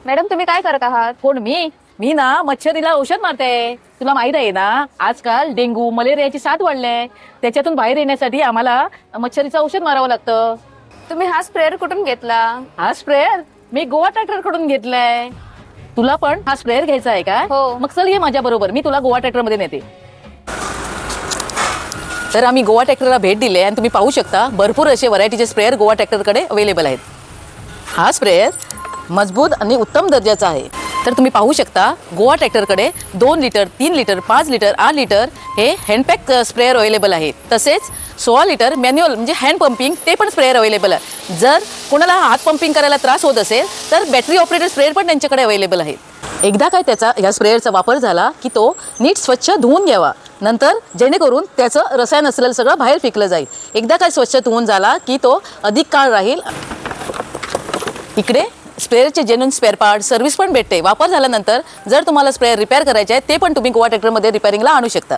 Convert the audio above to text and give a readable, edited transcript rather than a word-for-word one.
Madam तुम्ही काय करत आहात? कोण मी मी ना मच्छरीला औषध मारते. तुला माहित आहे ना, आजकाल डेंग्यू मलेरियाची साथ वाढले. त्याच्यातून बाहेर येण्यासाठी आम्हाला मच्छरीचं औषध मारावं लागतं. तुम्ही हा स्प्रेअर कुठून घेतला? हा स्प्रेअर मी गोवा ट्रॅक्टर कडून घेतलाय. तुला पण हा स्प्रेअर घ्यायचा आहे का? हो. मग चल ये माझ्या बरोबर, मी तुला गोवा ट्रॅक्टर मध्ये नेते. तर आम्ही गोवा ट्रॅक्टरला भेट दिली आणि तुम्ही पाहू शकता भरपूर असे व्हरायटीचे स्प्रेअर गोवा ट्रॅक्टरकडे अवेलेबल आहेत. हा स्प्रेअर मजबूत आणि उत्तम दर्जाचा आहे. तर तुम्ही पाहू शकता गोवा ट्रॅक्टरकडे 2 लिटर 3 लिटर 5 लिटर 8 लिटर हे हँडपॅक स्प्रेअर अवेलेबल आहेत. तसेच 16 लिटर मॅन्युअल म्हणजे हँड पंपिंग ते पण स्प्रेअर अवेलेबल आहे. जर कोणाला हात पंपिंग करायला त्रास होत असेल तर बॅटरी ऑपरेटेड स्प्रेअर पण त्यांच्याकडे अवेलेबल आहेत. एकदा काय त्याचा या स्प्रेअरचा वापर झाला की तो नीट स्वच्छ धुवून घ्यावा, नंतर जेणेकरून त्याचं रसायन असलेलं सगळं बाहेर फेकलं जाईल. एकदा काय स्वच्छ धुवून झाला की तो अधिक काळ राहील. इकडे स्प्रेअरचे जेन्युइन स्पेअर पार्ट सर्व्हिस पण भेटते. वापर झाल्यानंतर जर तुम्हाला स्प्रेअर रिपेअर करायचे आहे ते पण तुम्ही गोवा ट्रॅक्टरमध्ये रिपेअरिंगला आणू शकता.